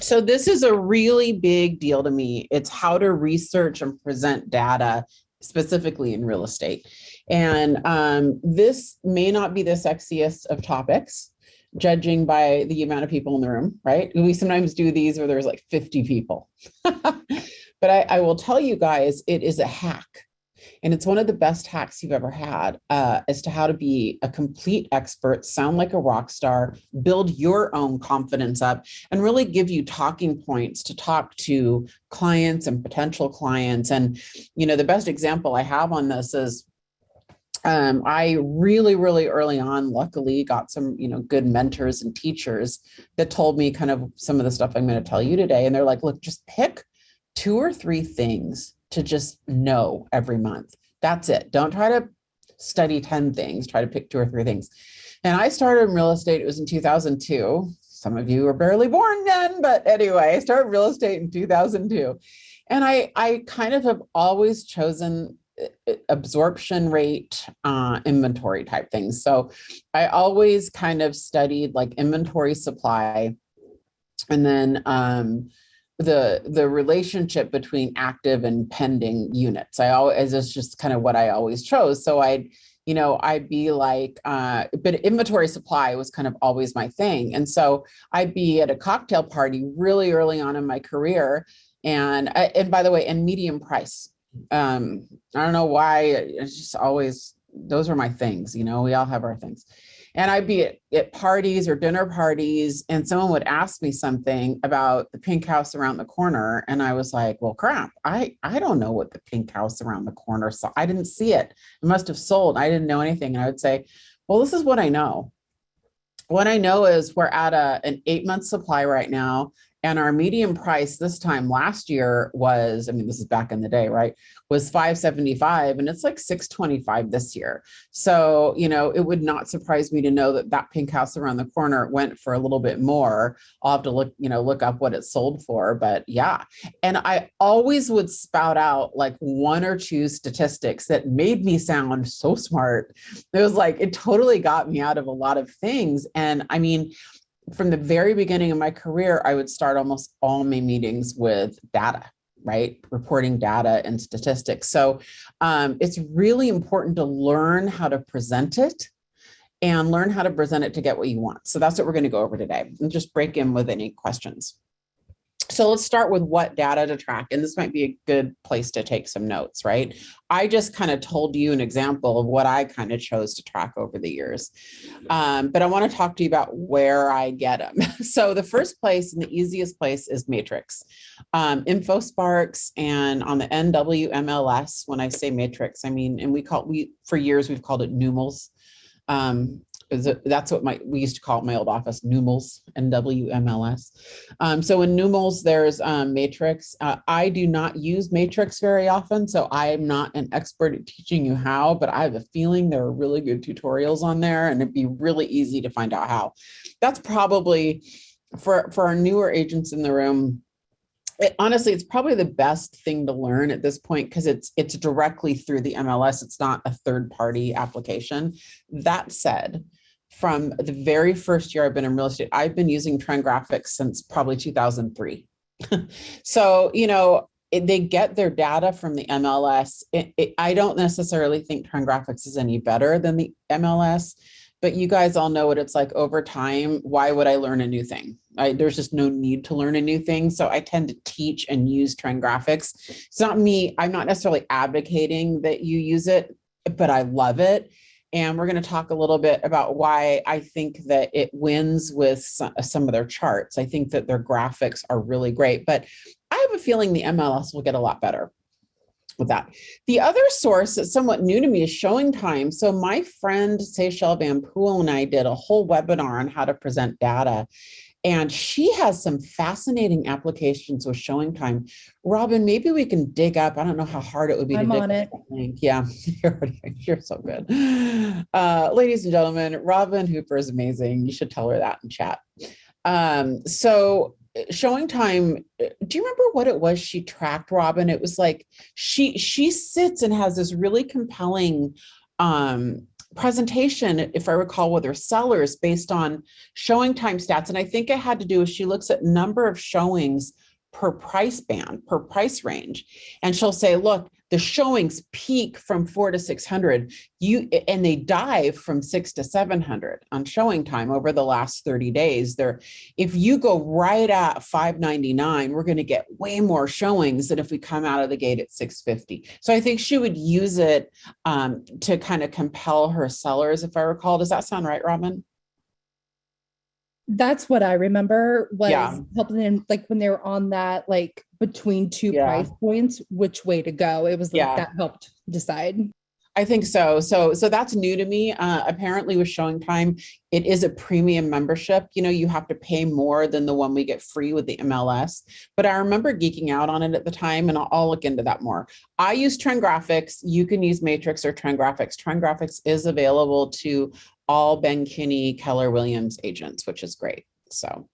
So this is a really big deal to me. It's how to research and present data, specifically in real estate. And this may not be the sexiest of topics, judging by the amount of people in the room, right? We sometimes do these where there's like 50 people. But I will tell you guys, it is a hack. And it's one of the best hacks you've ever had as to how to be a complete expert, sound like a rock star, build your own confidence up, and really give you talking points to talk to clients and potential clients. And, the best example I have on this is I really, really early on, luckily got some, good mentors and teachers that told me kind of some of the stuff I'm going to tell you today. And they're like, look, just pick 2 or 3 things to just know every month. That's it. Don't try to study 10 things, try to pick 2 or 3 things. And I started in real estate. It was in 2002. Some of you were barely born then, but anyway, I started real estate in 2002. And I kind of have always chosen absorption rate, inventory type things. So I always kind of studied like inventory supply, and then the relationship between active and pending units. It's just kind of what I always chose. So I'd be like, but inventory supply was kind of always my thing. And so I'd be at a cocktail party really early on in my career. And by the way, and medium price. I don't know why, it's just always, those are my things, we all have our things. And I'd be at parties or dinner parties, and someone would ask me something about the pink house around the corner. And I was like, well, crap, I don't know what the pink house around the corner, so I didn't see it. It must have sold. I didn't know anything. And I would say, well, this is what I know. What I know is we're at an 8-month supply right now. And our median price this time last year was, this is back in the day, right, was $575, and it's like $625 this year. So, it would not surprise me to know that pink house around the corner went for a little bit more. I'll have to look up what it sold for, but yeah. And I always would spout out like 1 or 2 statistics that made me sound so smart. It was like, it totally got me out of a lot of things. And from the very beginning of my career, I would start almost all my meetings with data, right? Reporting data and statistics. So it's really important to learn how to present it and learn how to present it to get what you want. So that's what we're going to go over today, and just break in with any questions. So let's start with what data to track. And this might be a good place to take some notes, right? I just kind of told you an example of what I kind of chose to track over the years. But I want to talk to you about where I get them. So the first place and the easiest place is Matrix. InfoSparks, and on the NWMLS, when I say Matrix, and for years we've called it Numels. That's what we used to call it in my old office, Numels, NWMLS. So in Numels, there's Matrix. I do not use Matrix very often, so I am not an expert at teaching you how, but I have a feeling there are really good tutorials on there, and it'd be really easy to find out how. That's probably, for our newer agents in the room, honestly, it's probably the best thing to learn at this point, because it's directly through the MLS. It's not a third-party application. That said, from the very first year I've been in real estate, I've been using Trend Graphics since probably 2003. So, they get their data from the MLS. I don't necessarily think Trend Graphics is any better than the MLS, but you guys all know what it's like over time. Why would I learn a new thing? There's just no need to learn a new thing. So I tend to teach and use Trend Graphics. It's not me. I'm not necessarily advocating that you use it, but I love it. And we're going to talk a little bit about why I think that it wins with some of their charts. I think that their graphics are really great, but I have a feeling the MLS will get a lot better with that. The other source that's somewhat new to me is Showing Time. So my friend Seychelle Van Poel and I did a whole webinar on how to present data. And she has some fascinating applications with Showing Time. Robin, maybe we can dig up. I don't know how hard it would be to dig up that link. Yeah, you're so good. Ladies and gentlemen, Robin Hooper is amazing. You should tell her that in chat. So Showing Time, do you remember what it was she tracked, Robin? It was like she sits and has this really compelling presentation, if I recall, with her sellers based on showing time stats. And I think it had to do with, she looks at number of showings per price band, per price range. And she'll say, look, the showings peak from 400 to 600, and they dive from 600 to 700 on showing time over the last 30 days. If you go right at 599, we're going to get way more showings than if we come out of the gate at 650. So I think she would use it to kind of compel her sellers, if I recall. Does that sound right, Robin? That's what I remember was helping them, like when they were on that, like between two price points, which way to go. It was like that helped decide. I think so. So that's new to me. Apparently with Showing Time, it is a premium membership. You know, you have to pay more than the one we get free with the MLS. But I remember geeking out on it at the time, and I'll look into that more. I use Trend Graphics. You can use Matrix or Trend Graphics. Trend Graphics is available to all Ben Kinney, Keller Williams agents, which is great. So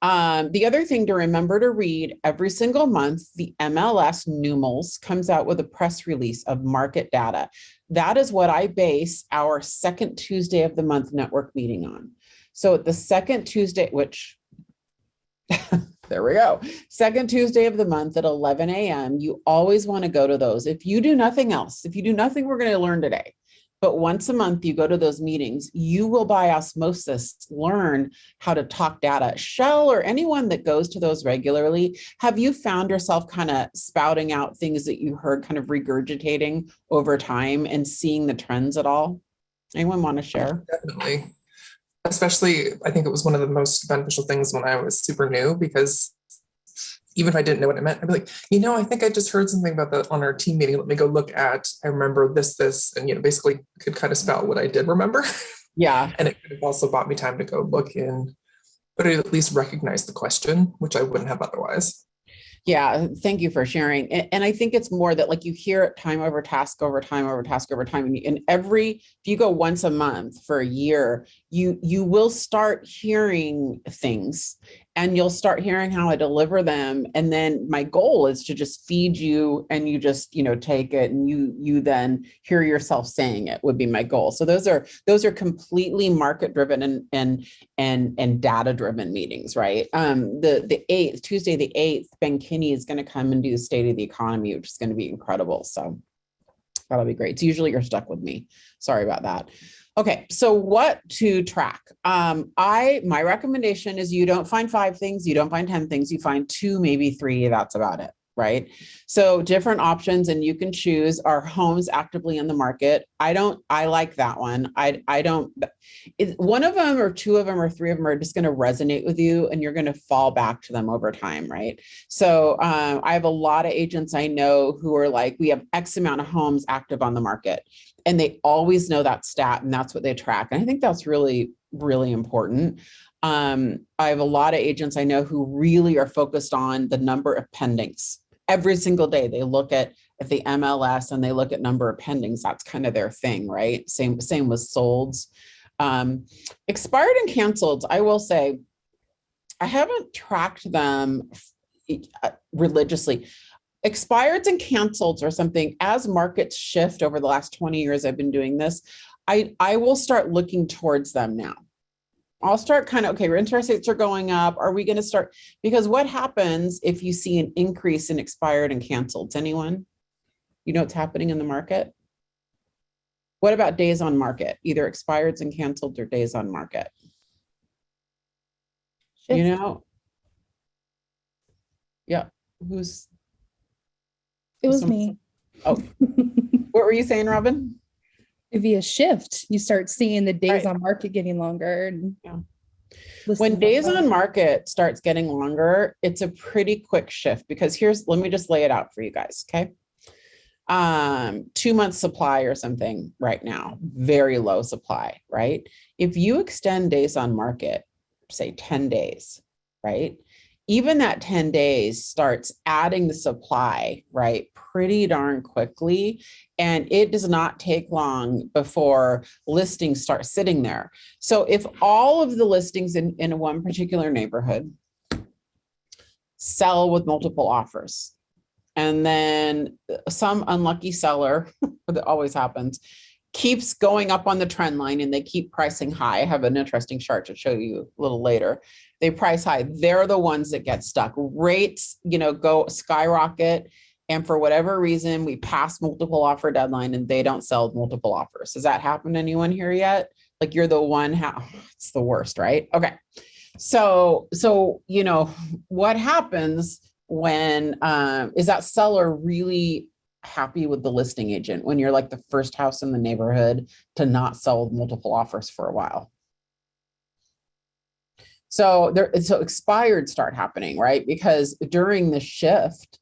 the other thing to remember to read every single month, the MLS Numels comes out with a press release of market data. That is what I base our second Tuesday of the month network meeting on. So at the second Tuesday, which there we go, second Tuesday of the month at 11 a.m., you always want to go to those. If you do nothing else, if you do nothing we're going to learn today, but once a month you go to those meetings, you will by osmosis learn how to talk data. Shell or anyone that goes to those regularly, have you found yourself kind of spouting out things that you heard, kind of regurgitating over time and seeing the trends at all? Anyone want to share? Definitely. Especially, I think it was one of the most beneficial things when I was super new, because even if I didn't know what it meant, I'd be like, I think I just heard something about that on our team meeting. Let me go look at, I remember this, and, basically could kind of spout what I did remember. Yeah. And it could have also bought me time to go look in, but at least recognize the question, which I wouldn't have otherwise. Yeah, thank you for sharing. And I think it's more that, like, you hear it time over task over time over task over time. And if you go once a month for a year, you will start hearing things, and you'll start hearing how I deliver them. And then my goal is to just feed you, and you just, take it, and you then hear yourself saying it would be my goal. So those are completely market driven and data driven meetings, right? The 8th, Tuesday the 8th, Ben Kinney is going to come and do the State of the Economy, which is going to be incredible. So that'll be great. So usually you're stuck with me. Sorry about that. Okay, so what to track? My recommendation is you don't find 5 things, you don't find 10 things, you find 2, maybe 3, that's about it, right? So different options, and you can choose our homes actively in the market. I like that one. One of them or 2 of them or 3 of them are just going to resonate with you, and you're going to fall back to them over time, right? So I have a lot of agents I know who are like, we have X amount of homes active on the market. And they always know that stat, and that's what they track. And I think that's really, really important. I have a lot of agents I know who really are focused on the number of pendings. Every single day they look at the MLS and they look at number of pendings. That's kind of their thing, right? Same with solds. Expired and canceled, I will say, I haven't tracked them religiously. Expireds and canceleds are something, as markets shift over the last 20 years I've been doing this, I will start looking towards them now. I'll start kind of, okay, our interest rates are going up. Are we going to start? Because what happens if you see an increase in expired and canceled? Anyone? You know what's happening in the market? What about days on market? Either expireds and canceled or days on market. Shift. Yeah. It was me. Oh, what were you saying, Robin? It'd be a shift. You start seeing the days on market getting longer. And when days on market starts getting longer, it's a pretty quick shift, because let me just lay it out for you guys. Okay. 2 months supply or something right now, very low supply, right? If you extend days on market, say 10 days, right? Even that 10 days starts adding the supply, right, pretty darn quickly. And it does not take long before listings start sitting there. So if all of the listings in one particular neighborhood sell with multiple offers, and then some unlucky seller, that always happens, keeps going up on the trend line and they keep pricing high. I have an interesting chart to show you a little later. They price high. They're the ones that get stuck. Rates, go skyrocket. And for whatever reason, we pass multiple offer deadline and they don't sell multiple offers. Has that happened to anyone here yet? Like you're the one, it's the worst, right? Okay. So, what happens when, is that seller really happy with the listing agent when you're like the first house in the neighborhood to not sell multiple offers for a while? So expired start happening, right? Because during the shift,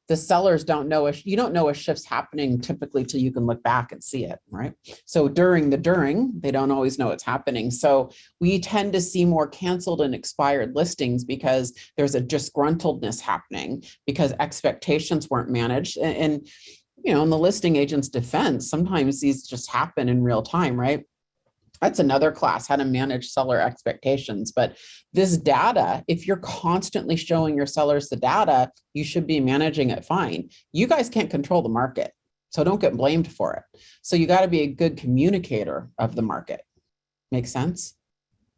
the sellers don't know you don't know a shift's happening typically till you can look back and see it, right? So during, they don't always know it's happening. So we tend to see more canceled and expired listings because there's a disgruntledness happening because expectations weren't managed. And in the listing agent's defense, sometimes these just happen in real time, right? That's another class, how to manage seller expectations. But this data, if you're constantly showing your sellers the data, you should be managing it fine. You guys can't control the market, so don't get blamed for it. So you got to be a good communicator of the market. Make sense?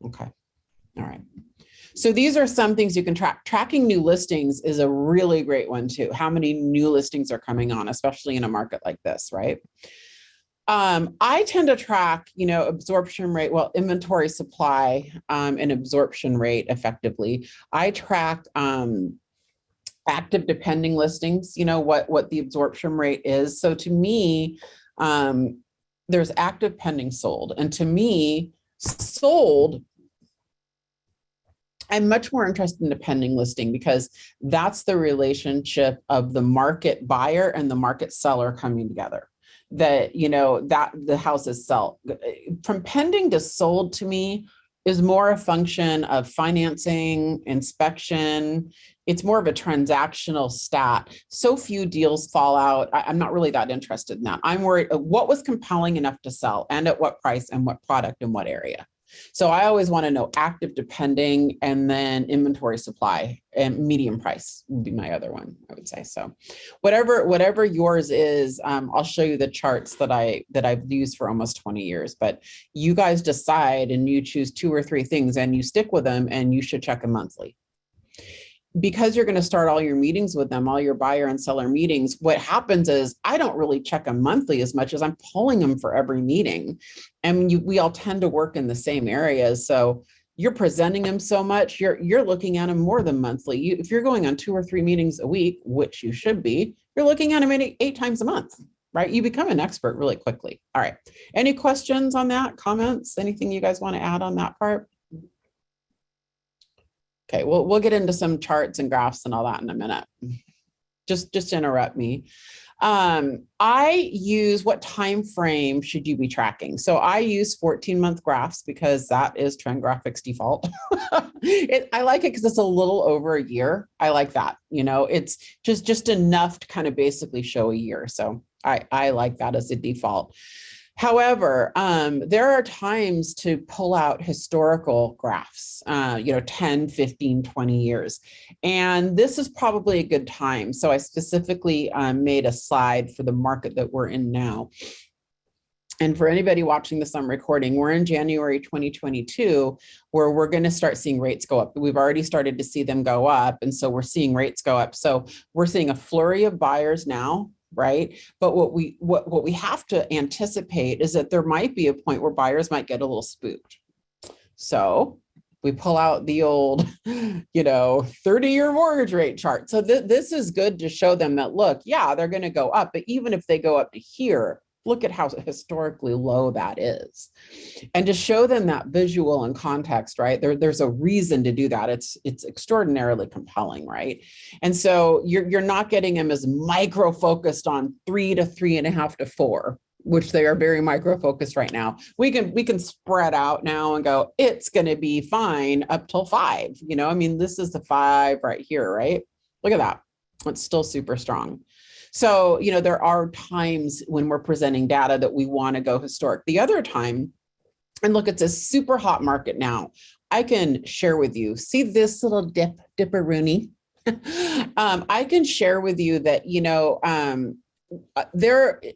Okay. All right. So these are some things you can track. Tracking new listings is a really great one too. How many new listings are coming on, especially in a market like this, right? I tend to track, absorption rate, inventory supply, and absorption rate effectively. I track active depending listings, what the absorption rate is. So to me, there's active pending sold. And to me, sold, I'm much more interested in the pending listing because that's the relationship of the market buyer and the market seller coming together. That that the house is sold. From pending to sold to me is more a function of financing, inspection. It's more of a transactional stat. So few deals fall out. I'm not really that interested in that. I'm worried what was compelling enough to sell and at what price and what product and what area. So I always want to know active depending and then inventory supply, and medium price would be my other one, I would say. So whatever yours is, I'll show you the charts that I've used for almost 20 years, but you guys decide and you choose 2 or 3 things and you stick with them, and you should check them monthly. Because you're going to start all your meetings with them, all your buyer and seller meetings, what happens is I don't really check them monthly as much as I'm pulling them for every meeting. And we all tend to work in the same areas. So you're presenting them so much, you're looking at them more than monthly. If you're going on 2 or 3 meetings a week, which you should be, you're looking at them 8 times a month, right? You become an expert really quickly. All right. Any questions on that? Comments? Anything you guys want to add on that part? Okay, we'll get into some charts and graphs and all that in a minute. Just interrupt me. I use, what time frame should you be tracking? So I use 14-month graphs because that is Trend Graphics default. I like it because it's a little over a year. I like that. It's just enough to kind of basically show a year. So I like that as a default. However, there are times to pull out historical graphs, 10, 15, 20 years. And this is probably a good time. So I specifically made a slide for the market that we're in now. And for anybody watching this on recording, we're in January 2022, where we're going to start seeing rates go up. We've already started to see them go up. And so we're seeing rates go up. So we're seeing a flurry of buyers now. Right. But what we have to anticipate is that there might be a point where buyers might get a little spooked. So we pull out the old, 30-year mortgage rate chart. So this is good to show them that, look, yeah, they're going to go up. But even if they go up to here, look at how historically low that is. And to show them that visual and context, right? There's a reason to do that. It's extraordinarily compelling, right? And so you're not getting them as micro focused on 3 to 3.5 to 4, which they are very micro focused right now. We can spread out now and go, it's going to be fine up till 5. This is the 5 right here, right? Look at that. It's still super strong. So, there are times when we're presenting data that we want to go historic. The other time, and look, it's a super hot market now. I can share with you, see this little dipperoonie? I can share with you that,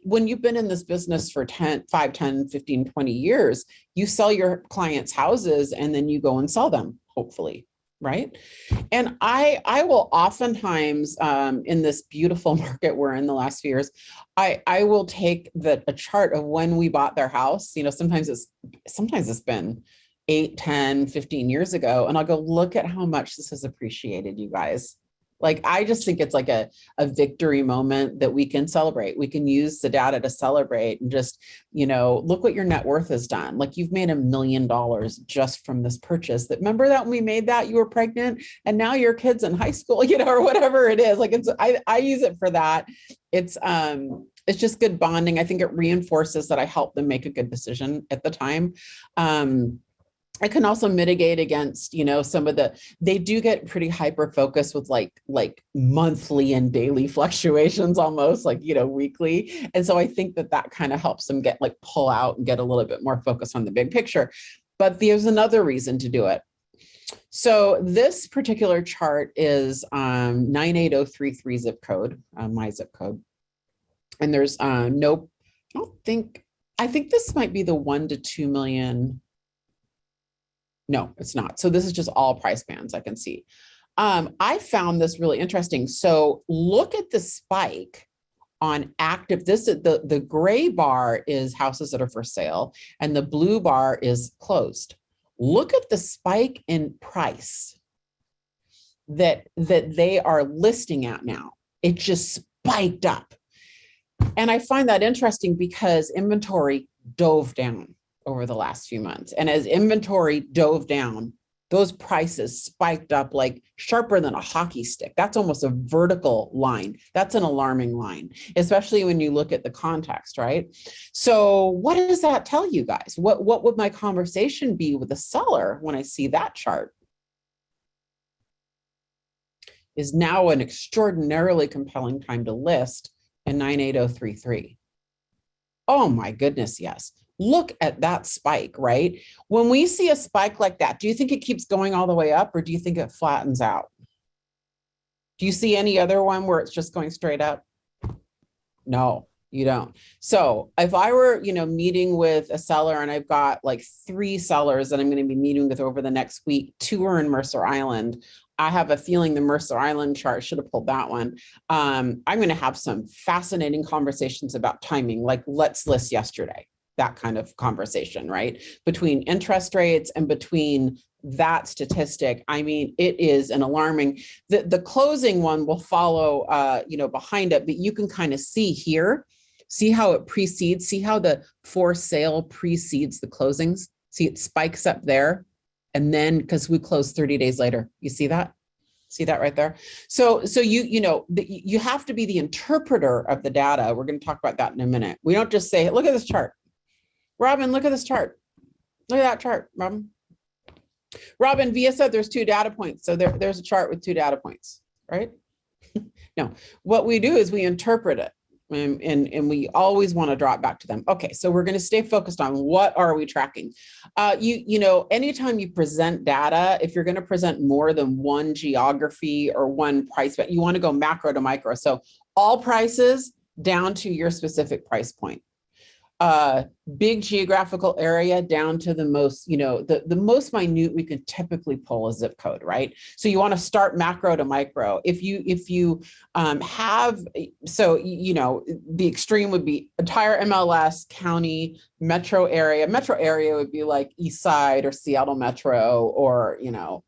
when you've been in this business for 5, 10, 15, 20 years, you sell your clients' houses and then you go and sell them, hopefully. Right. And I will oftentimes, in this beautiful market we're in the last few years, I will take a chart of when we bought their house. You know, sometimes it's been 8, 10, 15 years ago. And I'll go, look at how much this has appreciated, you guys. Like, I just think it's like a victory moment that we can celebrate. We can use the data to celebrate and just, you know, look what your net worth has done. Like, you've made $1 million just from this purchase. That, remember that when we made that, you were pregnant and now your kid's in high school, you know, or whatever it is. Like, I use it for that. It's just good bonding. I think it reinforces that I helped them make a good decision at the time. I can also mitigate against, you know, they do get pretty hyper focused with like monthly and daily fluctuations, almost like, you know, weekly. And so I think that kind of helps them pull out and get a little bit more focused on the big picture. But there's another reason to do it. So this particular chart is 98033 zip code, my zip code. And there's I think this might be the 1 to 2 million. No, it's not. So this is just all price bands I can see. I found this really interesting. So look at the spike on active. The gray bar is houses that are for sale and the blue bar is closed. Look at the spike in price that they are listing at now. It just spiked up. And I find that interesting because inventory dove down over the last few months. And as inventory dove down, those prices spiked up like sharper than a hockey stick. That's almost a vertical line. That's an alarming line, especially when you look at the context, right? So what does that tell you guys? What would my conversation be with the seller when I see that chart? Is now an extraordinarily compelling time to list in 98033. Oh my goodness, yes. Look at that spike, right? When we see a spike like that, do you think it keeps going all the way up or do you think it flattens out? Do you see any other one where it's just going straight up? No, you don't. So if I were, you know, meeting with a seller and I've got like 3 sellers that I'm going to be meeting with over the next week, 2 are in Mercer Island. I have a feeling the Mercer Island chart, should have pulled that one. I'm going to have some fascinating conversations about timing, like let's list yesterday. That kind of conversation, right? Between interest rates and between that statistic. I mean, it is an alarming, the closing one will follow, you know, behind it, but you can kind of see here, see how it precedes, see how the for sale precedes the closings. See, it spikes up there. And then, because we close 30 days later, you see that? See that right there? So you know, you have to be the interpreter of the data. We're going to talk about that in a minute. We don't just say, look at this chart. Robin, look at this chart. Look at that chart, Robin. Robin, Via said there's 2 data points. So there's a chart with 2 data points, right? No, what we do is we interpret it and we always want to draw it back to them. Okay, so we're going to stay focused on what are we tracking. You know, anytime you present data, if you're going to present more than one geography or one price, but you want to go macro to micro. So all prices down to your specific price point. Big geographical area down to the most, you know, the most minute we could typically pull a zip code, right? So you want to start macro to micro. If you have, so, you know, the extreme would be entire MLS, county, metro area. Metro area would be like East Side or Seattle Metro or, you know,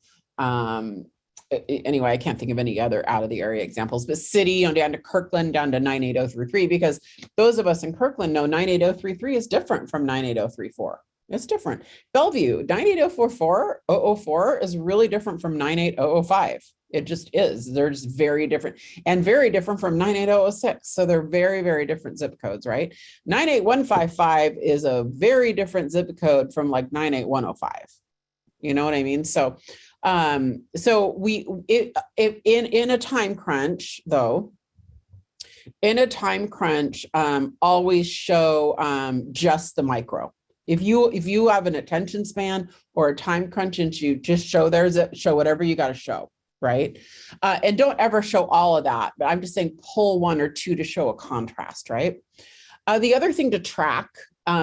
anyway, I can't think of any other out of the area examples, but city on down to Kirkland, down to 98033, because those of us in Kirkland know 98033 is different from 98034. It's different. Bellevue, 98044 is really different from 98005. It just is. They're just very different and very different from 98006. So they're very, very different zip codes, right? 98155 is a very different zip code from like 98105. You know what I mean? So in a time crunch, though, always show just the micro. If you have an attention span or a time crunch and you just show show whatever you got to show, right? And don't ever show all of that, but I'm just saying pull one or two to show a contrast, right? The other thing to track,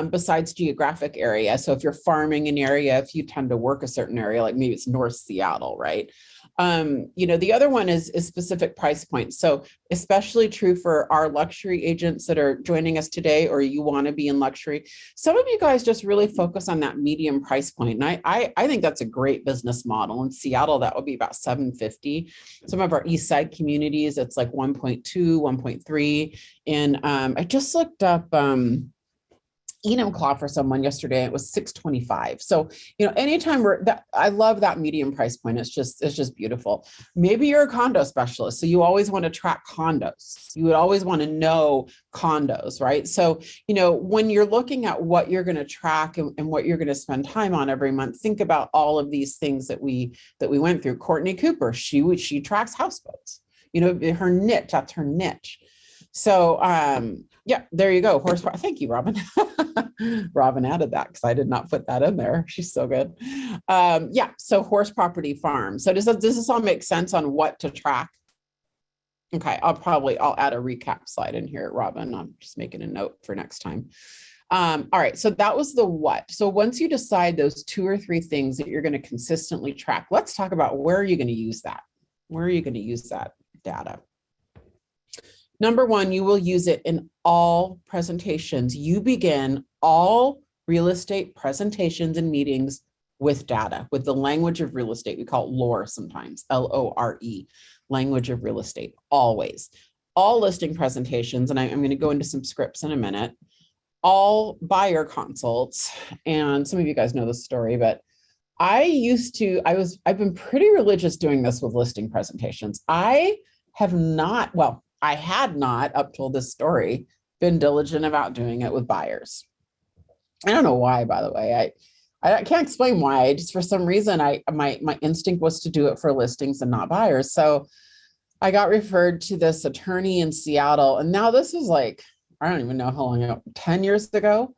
besides geographic area, so if you're farming an area, if you tend to work a certain area, like maybe it's North Seattle, right? The other one is specific price points. So especially true for our luxury agents that are joining us today, or you want to be in luxury. Some of you guys just really focus on that medium price point. And I think that's a great business model. In Seattle, that would be about $750. Some of our East Side communities, it's like 1.2, 1.3. And I just looked up Enumclaw for someone yesterday. It was $625. So, anytime I love that medium price point. It's just beautiful. Maybe you're a condo specialist, so you always want to track condos. You would always want to know condos, right? So, when you're looking at what you're going to track and what you're going to spend time on every month, think about all of these things that we went through. Courtney Cooper, she tracks houseboats. Her niche, that's her niche. So, yeah, there you go. Horsepower. Thank you, Robin. Robin added that because I did not put that in there. She's so good. Yeah. So horse property farm. So does this all make sense on what to track? Okay. I'll add a recap slide in here, Robin. I'm just making a note for next time. All right. So that was the what. So once you decide those 2 or 3 things that you're going to consistently track, let's talk about where are you going to use that? Where are you going to use that data? Number 1, you will use it in all presentations. You begin all real estate presentations and meetings with data, with the language of real estate. We call it lore sometimes, LORE, language of real estate, always. All listing presentations, and I'm going to go into some scripts in a minute, all buyer consults, and some of you guys know this story, but I've been pretty religious doing this with listing presentations. I had not, up till this story, been diligent about doing it with buyers. I don't know why, by the way. I can't explain why. Just for some reason, my instinct was to do it for listings and not buyers. So I got referred to this attorney in Seattle, and now this was like, I don't even know how long ago, 10 years ago.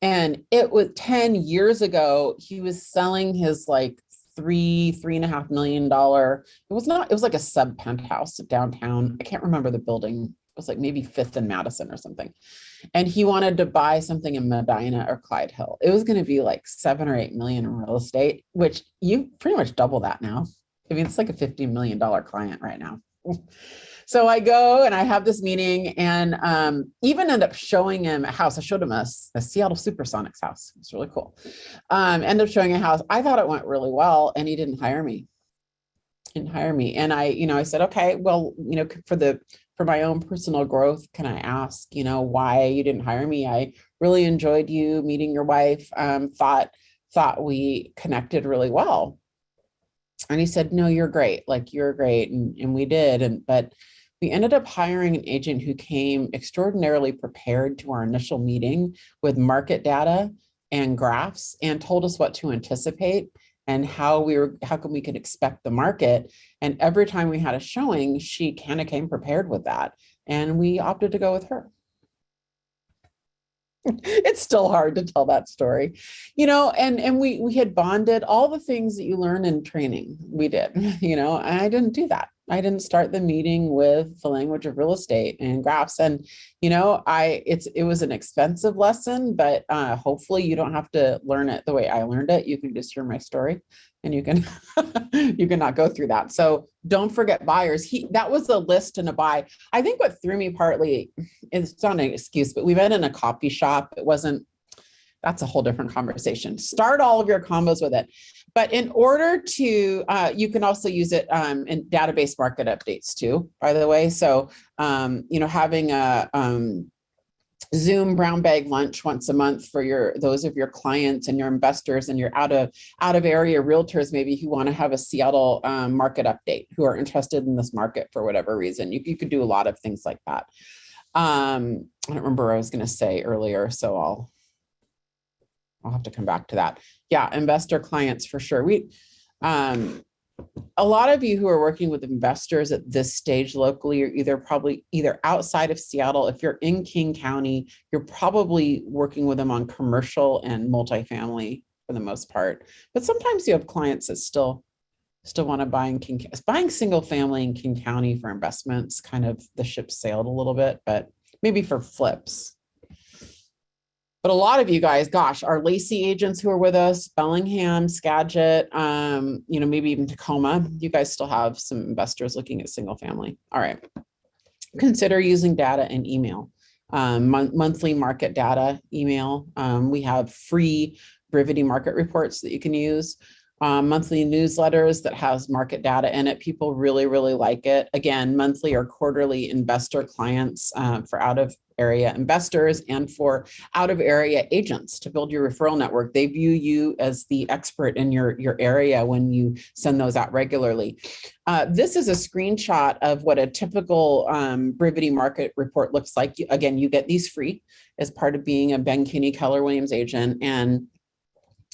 And it was 10 years ago, he was selling his like $3.5 million. It was like a sub penthouse downtown. I can't remember the building. It was like maybe 5th and Madison or something. And he wanted to buy something in Medina or Clyde Hill. It was going to be like 7 or 8 million in real estate, which you pretty much double that now. I mean, it's like a $50 million client right now. So I go and I have this meeting, and even end up showing him a house. I showed him a Seattle Supersonics house. It's really cool. End up showing a house. I thought it went really well, and he didn't hire me. And I said, okay, well, for my own personal growth, can I ask, why you didn't hire me? I really enjoyed you meeting your wife. Thought we connected really well. And he said, no, you're great. Like, you're great. And we did. But we ended up hiring an agent who came extraordinarily prepared to our initial meeting with market data and graphs, and told us what to anticipate and how come we could expect the market. And every time we had a showing, she kind of came prepared with that. And we opted to go with her. It's still hard to tell that story, and we had bonded. All the things that you learn in training, we did, I didn't do that. I didn't start the meeting with the language of real estate and graphs. And, it was an expensive lesson, but hopefully you don't have to learn it the way I learned it. You can just hear my story, and you can not go through that. So don't forget buyers. That was a list and a buy. I think what threw me partly, it's not an excuse, but we met in a coffee shop. That's a whole different conversation. Start all of your combos with it. But in order to, you can also use it in database market updates too, by the way. So, having a Zoom brown bag lunch once a month for those of your clients and your investors and your out of area realtors, maybe who want to have a Seattle market update, who are interested in this market for whatever reason. You could do a lot of things like that. I don't remember what I was going to say earlier, so I'll have to come back to that. Yeah, investor clients for sure. A lot of you who are working with investors at this stage locally are probably either outside of Seattle. If you're in King County, you're probably working with them on commercial and multifamily for the most part. But sometimes you have clients that still Still want to buy in King, buying single family in King County for investments, kind of the ship sailed a little bit, but maybe for flips. But a lot of you guys, gosh, our Lacey agents who are with us, Bellingham, Skagit, you know, maybe even Tacoma, you guys still have some investors looking at single family. All right. Consider using data and email, monthly market data email. We have free Brivity market reports that you can use. Monthly newsletters that has market data in it. People really, really like it. Again, monthly or quarterly investor clients for out of area investors and for out of area agents to build your referral network. They view you as the expert in your area when you send those out regularly. This is a screenshot of what a typical Brivity market report looks like. Again, you get these free as part of being a Ben Kinney Keller Williams agent, and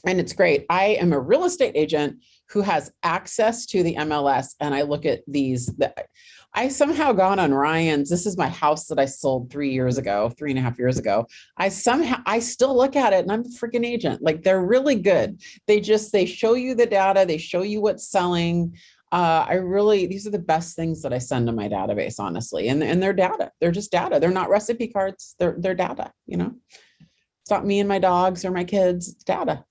it's great. I am a real estate agent who has access to the MLS, and I look at these. I somehow gone on Ryan's. This is my house that I sold 3.5 years ago. I still look at it, and I'm a freaking agent. Like, they're really good. They show you the data. They show you what's selling. These are the best things that I send to my database, honestly. And they're data. They're just data. They're not recipe cards. They're data, you know. It's not me and my dogs or my kids. It's data.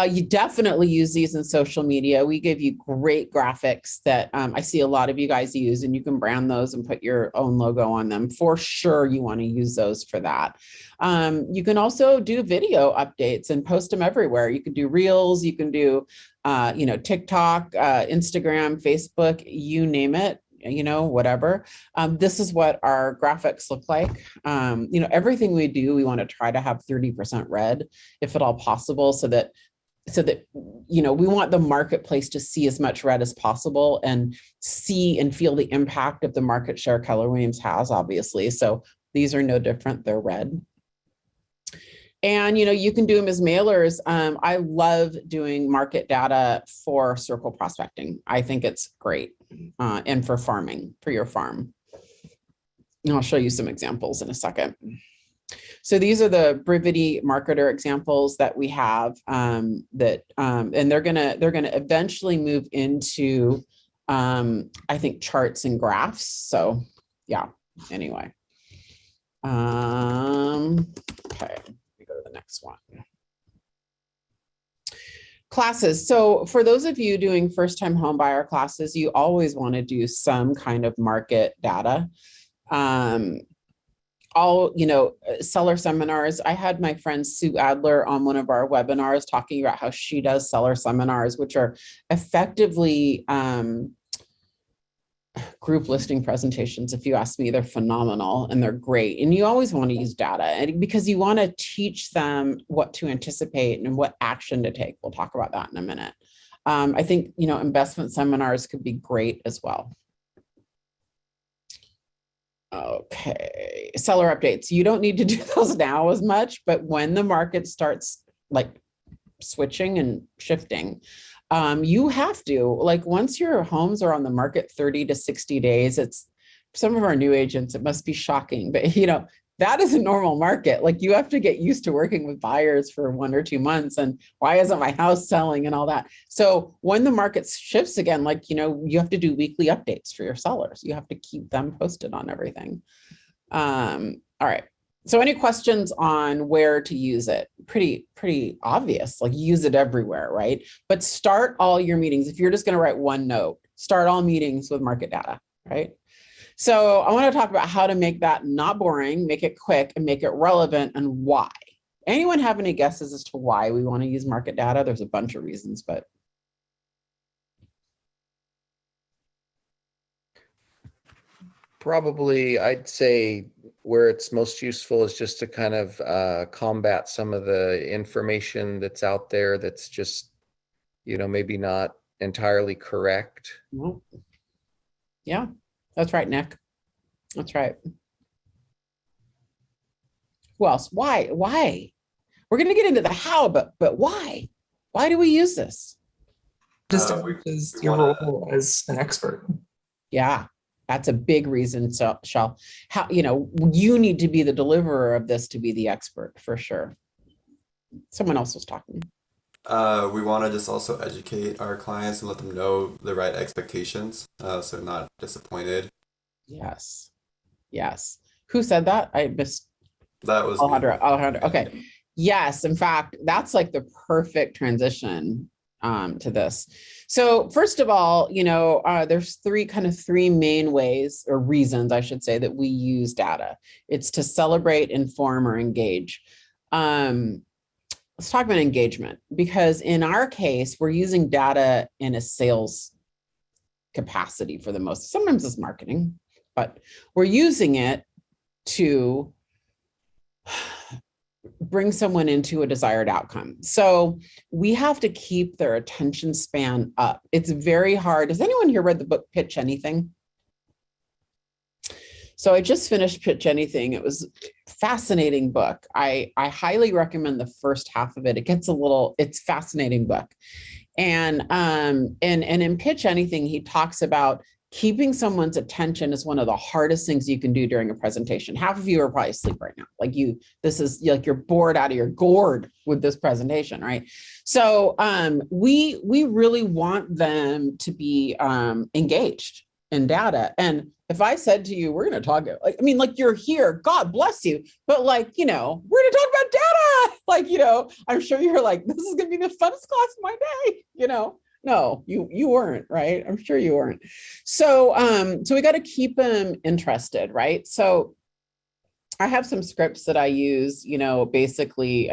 You definitely use these in social media. We give you great graphics that I see a lot of you guys use, and you can brand those and put your own logo on them. For sure, you want to use those for that. You can also do video updates and post them everywhere. You can do Reels, you can do, you know, TikTok, Instagram, Facebook, you name it. You know, whatever. This is what our graphics look like. You know, everything we do, we want to try to have 30% red, if at all possible, so that, you know, we want the marketplace to see as much red as possible and see and feel the impact of the market share Keller Williams has, obviously. So these are no different. They're red. And, you know, you can do them as mailers. I love doing market data for circle prospecting. I think it's great. And for farming, for your farm. And I'll show you some examples in a second. So these are the Brivity marketer examples that we have and they're gonna eventually move into I think charts and graphs. So yeah, anyway. Okay. Go to the next one. Classes. So for those of you doing first-time home buyer classes, you always want to do some kind of market data. You know, seller seminars. I had my friend Sue Adler on one of our webinars talking about how she does seller seminars, which are effectively group listing presentations. If you ask me, they're phenomenal and they're great. And you always want to use data because you want to teach them what to anticipate and what action to take. We'll talk about that in a minute. I think, you know, investment seminars could be great as well. Okay, seller updates. You don't need to do those now as much, but when the market starts like switching and shifting, you have to, like, once your homes are on the market 30 to 60 days, it's some of our new agents, it must be shocking, but you know, that is a normal market. Like, you have to get used to working with buyers for 1 or 2 months and why isn't my house selling and all that. So when the market shifts again, like, you know, you have to do weekly updates for your sellers. You have to keep them posted on everything. All right. So any questions on where to use it? Pretty obvious, like use it everywhere, right? But start all your meetings. If you're just going to write one note, start all meetings with market data, right? So I want to talk about how to make that not boring, make it quick, and make it relevant, and why. Anyone have any guesses as to why we want to use market data? There's a bunch of reasons, but. Probably, I'd say where it's most useful is just to kind of combat some of the information that's out there that's just, you know, maybe not entirely correct. Yeah, that's right, Nick. That's right. Who else? Why? We're going to get into the how, but why? Why do we use this? Just is your role as an expert. Yeah. That's a big reason, so Shell. How, you know, you need to be the deliverer of this to be the expert, for sure. Someone else was talking. We want to just also educate our clients and let them know the right expectations, so they're not disappointed. Yes. Yes. Who said that? I missed. That was me. Alejandro. Okay. Yes. In fact, that's like the perfect transition to this. So first of all, there's three main ways or reasons, I should say, that we use data. It's to celebrate, inform, or engage. Let's talk about engagement, because in our case, we're using data in a sales capacity for the most. Sometimes it's marketing, but we're using it to bring someone into a desired outcome. So we have to keep their attention span up. It's very hard. Has anyone here read the book Pitch Anything? So I just finished Pitch Anything. It was a fascinating book. I highly recommend the first half of it. It's a fascinating book. And in Pitch Anything, he talks about keeping someone's attention is one of the hardest things you can do during a presentation. Half of you are probably asleep right now. This is like you're bored out of your gourd with this presentation, right? So we really want them to be engaged in data. And if I said to you, we're going to talk, you're here, God bless you, but we're going to talk about data. I'm sure you're like, this is going to be the funnest class of my day, No, you weren't, right? I'm sure you weren't. So we got to keep them interested, right? So I have some scripts that I use, basically,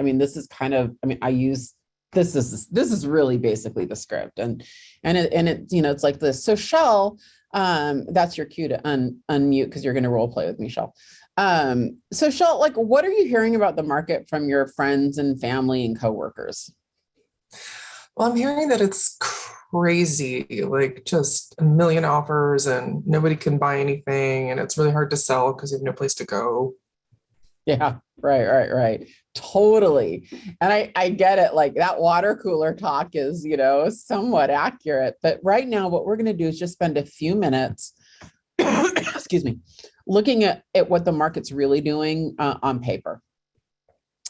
this is really basically the script, and it it's like this. So Shell, that's your cue to unmute, because you're going to role play with me, Shell. So Shell, what are you hearing about the market from your friends and family and coworkers? Well, I'm hearing that it's crazy, like just a million offers and nobody can buy anything, and it's really hard to sell because you have no place to go. Yeah, right. Totally. And I get it. Like that water cooler talk is, somewhat accurate. But right now, what we're going to do is just spend a few minutes, excuse me, looking at what the market's really doing on paper.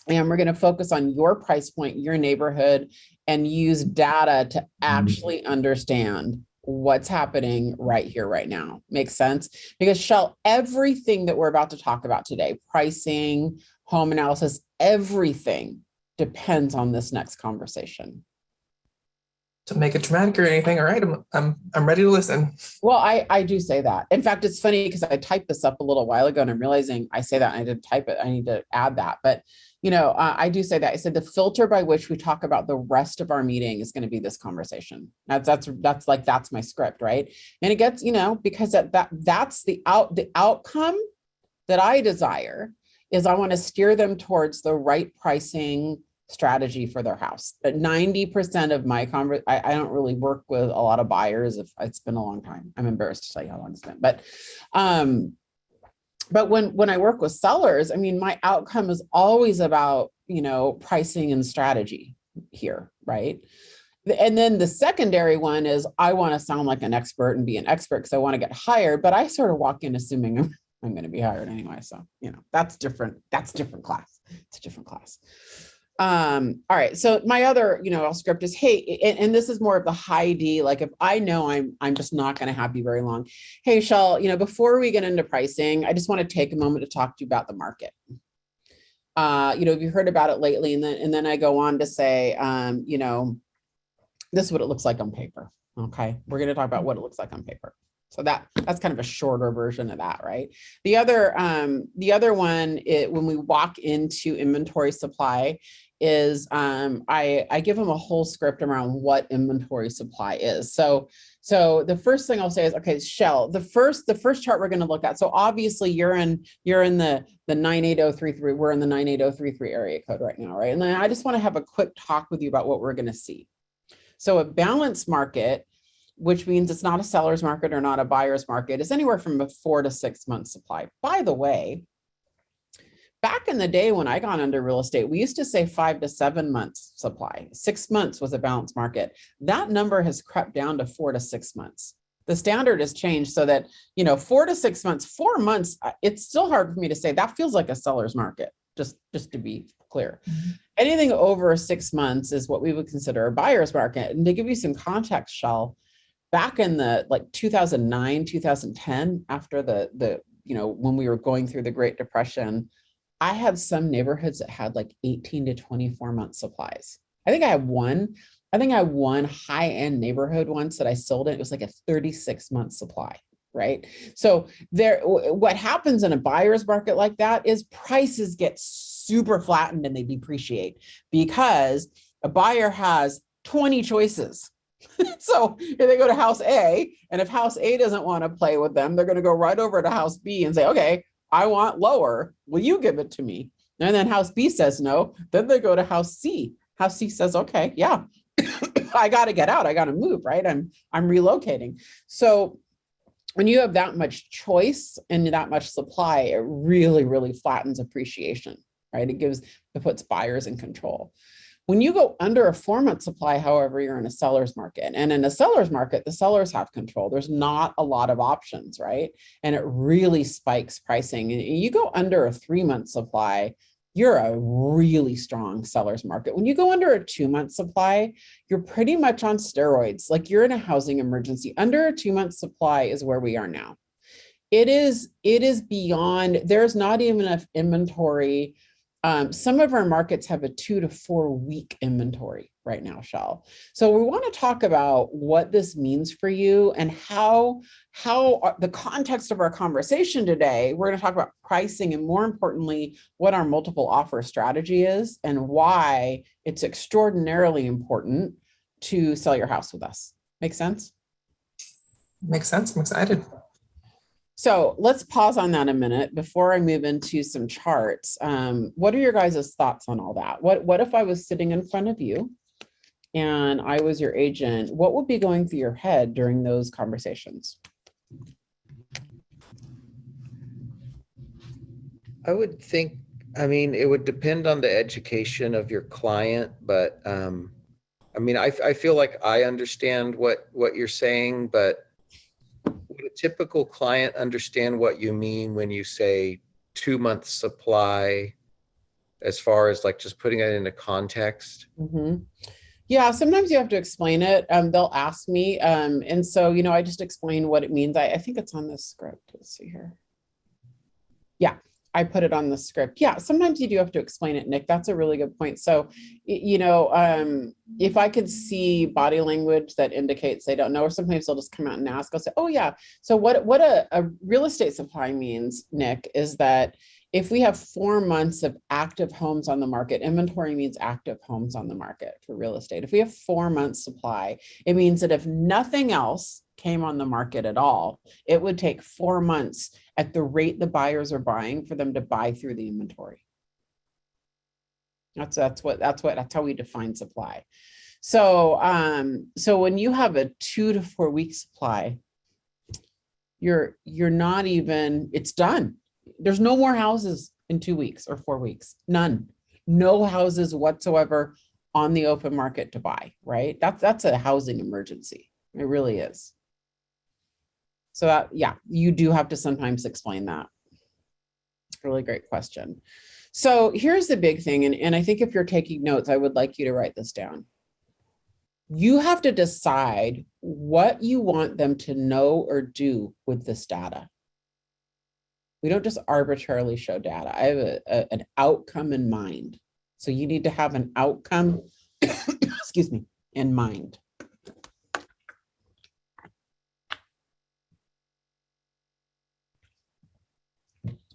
And we're going to focus on your price point, your neighborhood, and use data to actually understand what's happening right here, right now. Makes sense? Because Shell, everything that we're about to talk about today, pricing, home analysis, everything depends on this next conversation. To make it dramatic or anything, all right, I'm ready to listen. Well, I do say that. In fact, it's funny because I typed this up a little while ago and I'm realizing I say that and I didn't type it. I need to add that. But I do say that. I said the filter by which we talk about the rest of our meeting is going to be this conversation. That's my script, right? And it gets, because that's the outcome that I desire is I want to steer them towards the right pricing strategy for their house. But 90% of my I don't really work with a lot of buyers. It's been a long time. I'm embarrassed to tell you how long it's been, but when I work with sellers, my outcome is always about, pricing and strategy here, right? And then the secondary one is I want to sound like an expert and be an expert because I want to get hired, but I sort of walk in assuming I'm going to be hired anyway. So, that's different. That's a different class. It's a different class. All right. So my other, script is, hey, and this is more of the high D, like if I know I'm just not going to have you very long. Hey, Shell, before we get into pricing, I just want to take a moment to talk to you about the market. Have you heard about it lately? And then I go on to say, this is what it looks like on paper. Okay. We're going to talk about what it looks like on paper. So that's kind of a shorter version of that, right? The other one, when we walk into inventory supply, is I give them a whole script around what inventory supply is. So the first thing I'll say is, okay, Shell, the first chart we're going to look at. So obviously you're in the 98033. We're in the 98033 area code right now, right? And then I just want to have a quick talk with you about what we're going to see. So a balanced market, which means it's not a seller's market or not a buyer's market, is anywhere from a 4 to 6 month supply. By the way, back in the day when I got into real estate, we used to say 5 to 7 months supply. 6 months was a balanced market. That number has crept down to 4 to 6 months. The standard has changed so that, 4 to 6 months, 4 months, it's still hard for me to say that feels like a seller's market, just to be clear. Anything over 6 months is what we would consider a buyer's market. And to give you some context, Shell, back in the like 2009, 2010, after the when we were going through the Great Depression, I had some neighborhoods that had like 18 to 24 month supplies. I think I had one high-end neighborhood once that I sold it. It was like a 36-month supply, right? So what happens in a buyer's market like that is prices get super flattened and they depreciate because a buyer has 20 choices. So if they go to house A, and if house A doesn't want to play with them, they're going to go right over to house B and say, okay, I want lower. Will you give it to me? And then house B says no. Then they go to house C. House C says, okay, yeah, I got to get out. I got to move, right? I'm relocating. So when you have that much choice and that much supply, it really, really flattens appreciation, right? It puts buyers in control. When you go under a 4-month supply, however, you're in a seller's market. And in a seller's market, the sellers have control. There's not a lot of options, right? And it really spikes pricing. And you go under a 3-month supply, you're a really strong seller's market. When you go under a 2-month supply, you're pretty much on steroids. Like you're in a housing emergency. Under a 2-month supply is where we are now. It is beyond, there's not even enough inventory. Some of our markets have a 2 to 4 week inventory right now, Shell. So we want to talk about what this means for you and how the context of our conversation today, we're going to talk about pricing and more importantly, what our multiple offer strategy is and why it's extraordinarily important to sell your house with us. Make sense? Makes sense. I'm excited. So let's pause on that a minute before I move into some charts. What are your guys' thoughts on all that? What if I was sitting in front of you and I was your agent? What would be going through your head during those conversations? I would think, it would depend on the education of your client, but I feel like I understand what you're saying, but would a typical client understand what you mean when you say 2-month supply, as far as like just putting it into context? Mm-hmm. Yeah, sometimes you have to explain it. They'll ask me. And so, I just explain what it means. I think it's on the script. Let's see here. Yeah, I put it on the script. Yeah, sometimes you do have to explain it, Nick. That's a really good point. So, if I could see body language that indicates they don't know, or sometimes they'll just come out and ask, I'll say, oh yeah. So what a real estate supply means, Nick, is that if we have 4 months of active homes on the market, inventory means active homes on the market for real estate. If we have 4 months supply, it means that if nothing else came on the market at all, it would take 4 months at the rate the buyers are buying for them to buy through the inventory. That's how we define supply. So when you have a 2 to 4 week supply, you're not even, it's done. There's no more houses in 2 weeks or 4 weeks. None. No houses whatsoever on the open market to buy, right? That's a housing emergency. It really is. So yeah, you do have to sometimes explain that. Really great question. So here's the big thing. And I think if you're taking notes, I would like you to write this down. You have to decide what you want them to know or do with this data. We don't just arbitrarily show data. I have an outcome in mind. So you need to have an outcome, excuse me, in mind.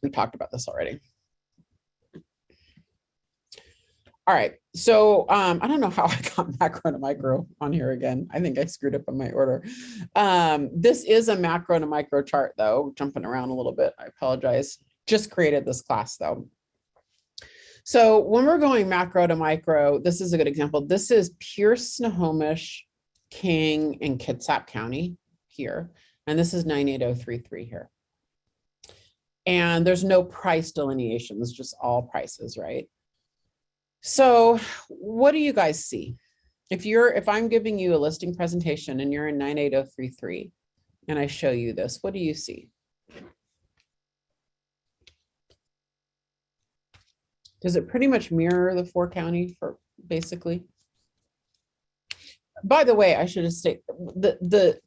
We talked about this already. All right, so I don't know how I got macro to micro on here again. I think I screwed up on my order. This is a macro to micro chart though, jumping around a little bit. I apologize. Just created this class though. So when we're going macro to micro, this is a good example. This is Pierce, Snohomish, King, and Kitsap County here. And this is 98033 here. And there's no price delineation. It's just all prices, right? So what do you guys see? If I'm giving you a listing presentation and you're in 98033 and I show you this, what do you see? Does it pretty much mirror the 4-county for basically? By the way, I should have stated the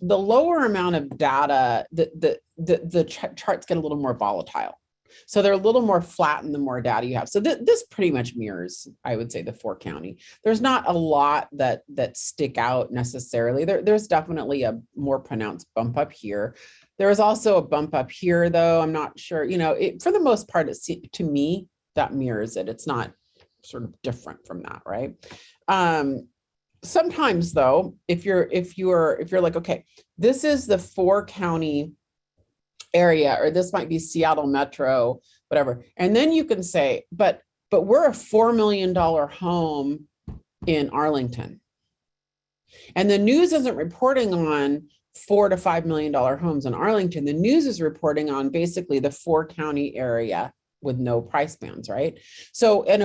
lower amount of data, the charts get a little more volatile. So they're a little more flattened the more data you have. So this pretty much mirrors, I would say, the 4-county. There's not a lot that stick out necessarily. There's definitely a more pronounced bump up here. There is also a bump up here, though. I'm not sure, for the most part, to me, that mirrors it. It's not sort of different from that, right? Sometimes, though, if you're like, okay, this is the 4-county area, or this might be Seattle Metro, whatever, and then you can say, but we're a $4 million home in Arlington, and the news isn't reporting on $4 to $5 million homes in Arlington. The news is reporting on basically the 4-county area with no price bands, right? So, and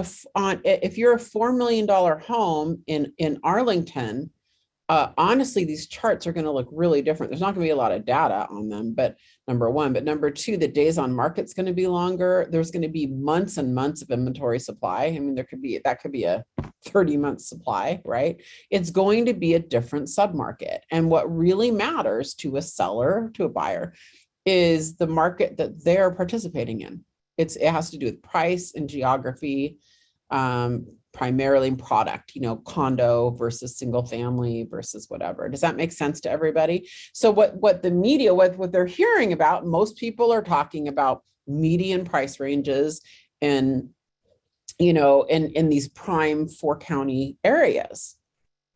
if you're a $4 million home in Arlington, honestly, these charts are going to look really different. There's not going to be a lot of data on them, but number one, but number two, the days on market's going to be longer. There's going to be months and months of inventory supply. I mean, that could be a 30-month supply, right? It's going to be a different submarket. And what really matters to a seller, to a buyer, is the market that they're participating in. It has to do with price and geography, primarily in product, condo versus single family versus whatever. Does that make sense to everybody? So what the media, what they're hearing about, most people are talking about median price ranges and, in these prime 4-county areas.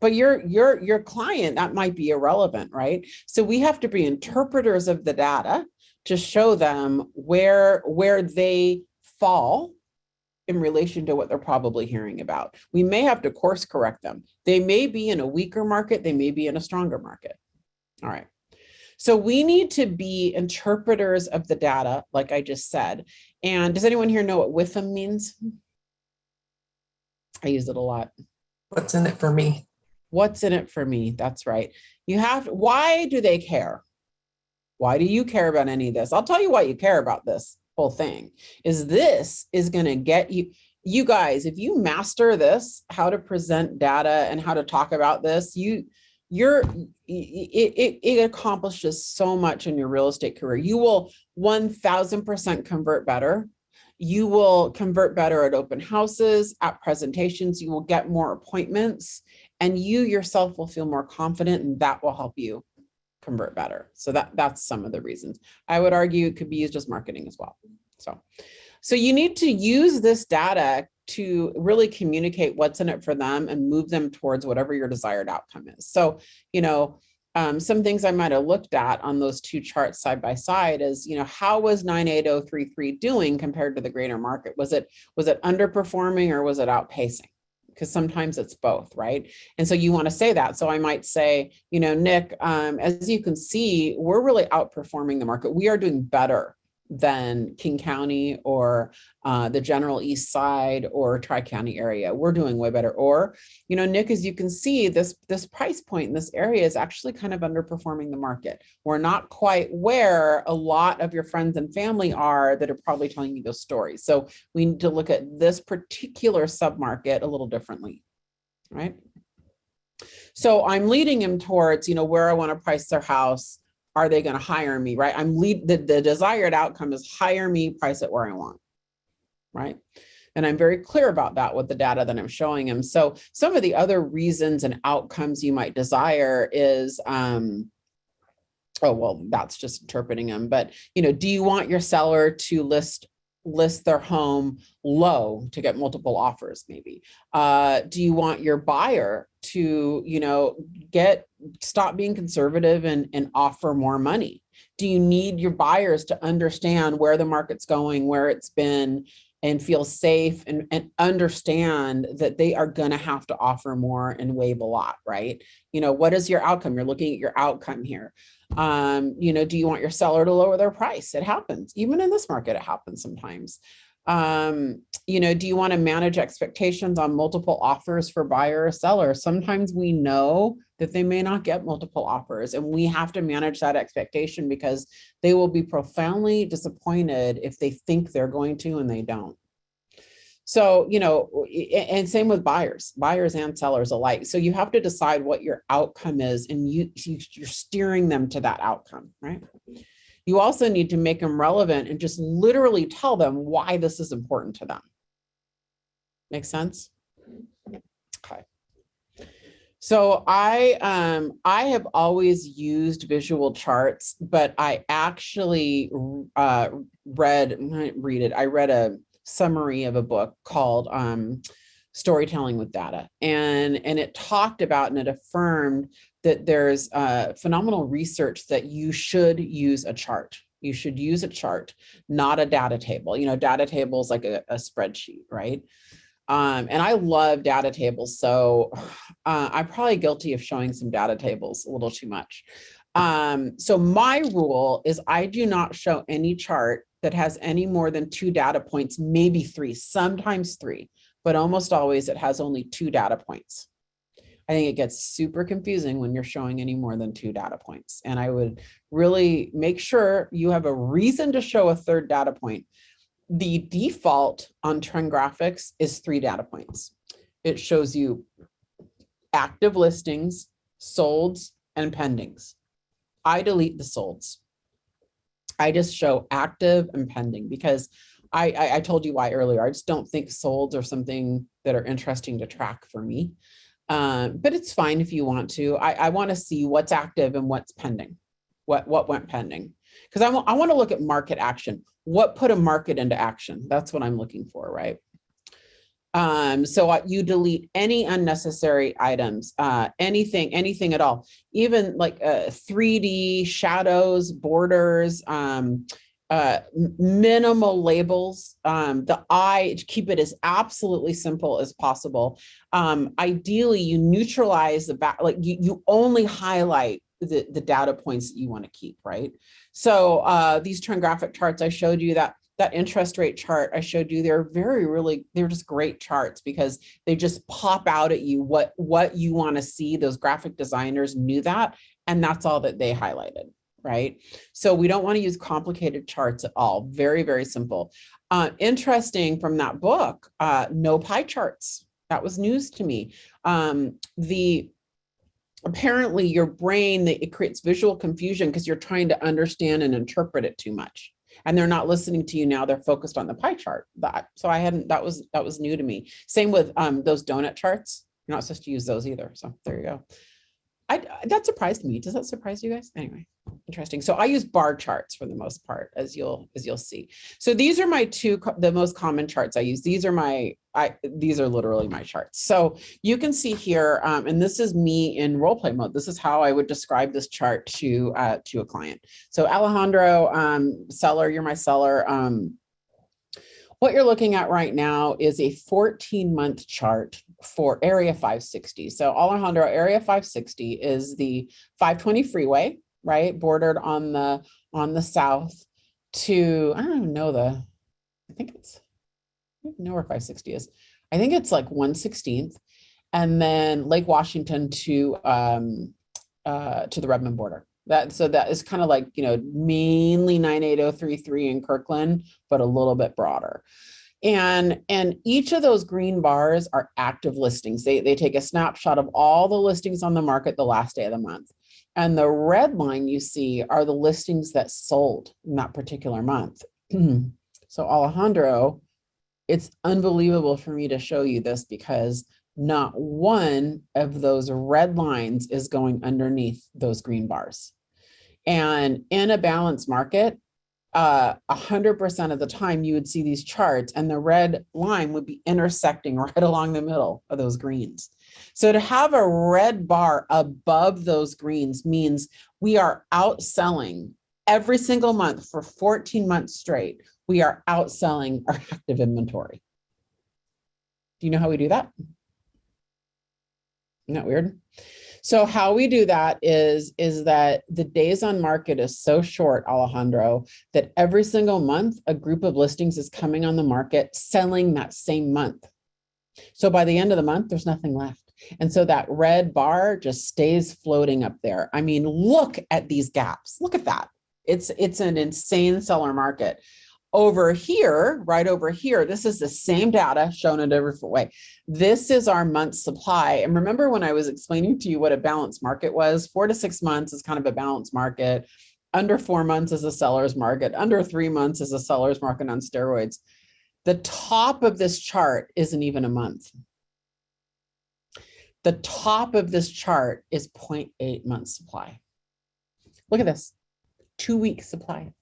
But your client, that might be irrelevant, right? So we have to be interpreters of the data to show them where they fall in relation to what they're probably hearing about. We may have to course correct them. They may be in a weaker market, they may be in a stronger market. All right. So we need to be interpreters of the data, like I just said. And does anyone here know what WIFM means? I use it a lot. What's in it for me? What's in it for me? That's right. Why do they care? Why do you care about any of this? I'll tell you why you care about this whole thing. This is going to get you guys, if you master this, how to present data and how to talk about this, it accomplishes so much in your real estate career. You will 1000% convert better. You will convert better at open houses, at presentations. You will get more appointments, and you yourself will feel more confident, and that will help you convert better. So that's some of the reasons. I would argue it could be used as marketing as well. So you need to use this data to really communicate what's in it for them and move them towards whatever your desired outcome is. So, some things I might have looked at on those two charts side by side is, how was 98033 doing compared to the greater market? Was it underperforming or was it outpacing? Because sometimes it's both, right? And so you want to say that. So I might say, Nick, as you can see, we're really outperforming the market. We are doing better than King County or the general East Side or Tri-County area. We're doing way better. Or, Nick, as you can see, this price point in this area is actually kind of underperforming the market. We're not quite where a lot of your friends and family are that are probably telling you those stories. So we need to look at this particular submarket a little differently, right? So I'm leading him towards, where I want to price their house. Are they going to hire me, right? The desired outcome is hire me, price it where I want, right? And I'm very clear about that with the data that I'm showing him. So some of the other reasons and outcomes you might desire is, that's just interpreting them. But, do you want your seller to list their home low to get multiple offers, maybe? Do you want your buyer to, stop being conservative and offer more money? Do you need your buyers to understand where the market's going, where it's been, and feel safe and understand that they are going to have to offer more and waive a lot, right? What is your outcome? You're looking at your outcome here. Do you want your seller to lower their price? It happens. Even in this market, it happens sometimes. Do you want to manage expectations on multiple offers for buyer or seller? Sometimes we know that they may not get multiple offers, and we have to manage that expectation because they will be profoundly disappointed if they think they're going to and they don't. So, and same with buyers and sellers alike. So you have to decide what your outcome is, and you're steering them to that outcome, right? You also need to make them relevant and just literally tell them why this is important to them. Make sense? Okay. So I have always used visual charts, but I actually read a summary of a book called Storytelling with Data. And it talked about and it affirmed that there's phenomenal research that you should use a chart. You should use a chart, not a data table. Data tables like a spreadsheet, right? And I love data tables. So I'm probably guilty of showing some data tables a little too much. So my rule is I do not show any chart that has any more than 2 data points, maybe 3, sometimes 3, but almost always it has only 2 data points. I think it gets super confusing when you're showing any more than 2 data points. And I would really make sure you have a reason to show a 3rd data point. The default on trend graphics is 3 data points. It shows you active listings, solds, and pendings. I delete the solds. I just show active and pending because I told you why earlier. I just don't think solds are something that are interesting to track for me. But it's fine if you want to. I want to see what's active and what's pending, what went pending. Because I want to look at market action. What put a market into action? That's what I'm looking for, right? So you delete any unnecessary items, anything at all, even like 3D shadows, borders, minimal labels. Keep it as absolutely simple as possible. Ideally, you neutralize the back, like you only highlight the data points that you want to keep, right? So these trend graphic charts, I showed you that interest rate chart I showed you, they're just great charts because they just pop out at you what you want to see. Those graphic designers knew that, and that's all that they highlighted, right? So we don't want to use complicated charts at all. Very, very simple. Interesting from that book, no pie charts. That was news to me. Apparently your brain, it creates visual confusion because you're trying to understand and interpret it too much. And they're not listening to you now. They're focused on the pie chart. That was new to me. Same with those donut charts. You're not supposed to use those either. So there you go. That surprised me. Does that surprise you guys? Anyway, interesting. So I use bar charts for the most part, as you'll see. So these are my the most common charts I use. These are literally my charts. So you can see here, and this is me in role play mode. This is how I would describe this chart to a client. So Alejandro, seller, you're my seller. What you're looking at right now is a 14-month chart for Area 560. So Alejandro, Area 560 is the 520 freeway, right? Bordered on the south to, I don't even know I don't know where 560 is. I think it's like 116th, and then Lake Washington to the Redmond border. That is kind of like, mainly 98033 in Kirkland, but a little bit broader. And each of those green bars are active listings. They take a snapshot of all the listings on the market the last day of the month. And the red line you see are the listings that sold in that particular month. So Alejandro, it's unbelievable for me to show you this because not one of those red lines is going underneath those green bars. And in a balanced market, 100% of the time you would see these charts and the red line would be intersecting right along the middle of those greens. So to have a red bar above those greens means we are outselling every single month for 14 months straight. We are outselling our active inventory. Do you know how we do that? Isn't that weird? So how we do that is that the days on market is so short, Alejandro, that every single month, a group of listings is coming on the market, selling that same month. So by the end of the month, there's nothing left. And so that red bar just stays floating up there. I mean, look at these gaps. Look at that. It's an insane seller market. Over here, right over here, this is the same data shown in a different way. This is our month's supply. And remember when I was explaining to you what a balanced market was? 4 to 6 months is kind of a balanced market. Under 4 months is a seller's market. Under 3 months is a seller's market on steroids. The top of this chart isn't even a month. The top of this chart is 0.8 months supply. Look at this, 2 weeks supply.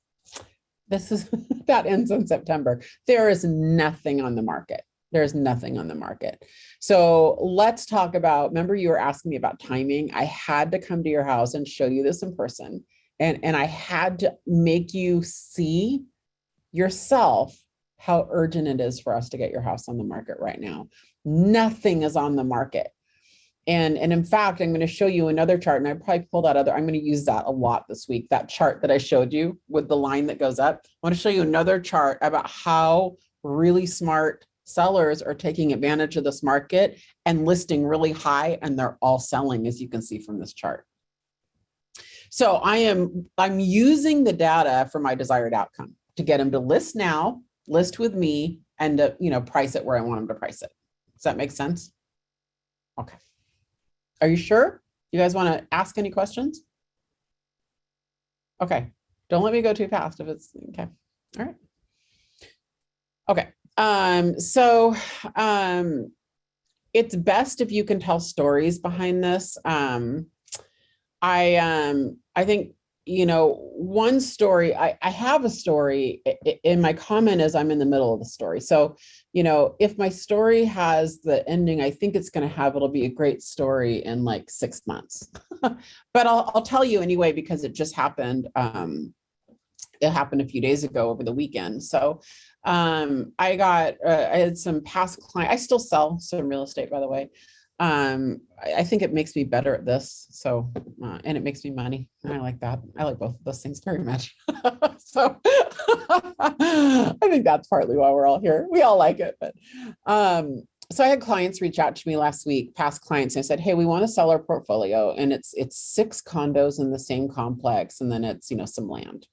This is, that ends in September. There is nothing on the market. There's nothing on the market. So let's talk about, remember you were asking me about timing. I had to come to your house and show you this in person. And I had to make you see yourself how urgent it is for us to get your house on the market right now. Nothing is on the market. And in fact, I'm going to show you another chart, and I probably pulled that other, I'm going to use that a lot this week, that chart that I showed you with the line that goes up. I want to show you another chart about how really smart sellers are taking advantage of this market and listing really high, and they're all selling, as you can see from this chart. So I'm using the data for my desired outcome to get them to list now, list with me, and to, you know, price it where I want them to price it. Does that make sense? Okay. Are you sure? You guys want to ask any questions? Okay. Don't let me go too fast if it's okay. All right. Okay. It's best if you can tell stories behind this. I think, you know, one story, I have a story in my comment as I'm in the middle of the story. So, you know, if my story has the ending, I think it's going to have, it'll be a great story in like 6 months, but I'll tell you anyway, because it just happened. It happened a few days ago over the weekend. So I had some past clients. I still sell some real estate, by the way. I think it makes me better at this. So, and it makes me money. I like that. I like both of those things very much. So I think that's partly why we're all here. We all like it, but, so I had clients reach out to me last week, past clients, and I said, hey, we want to sell our portfolio, and it's 6 condos in the same complex. And then it's, you know, some land.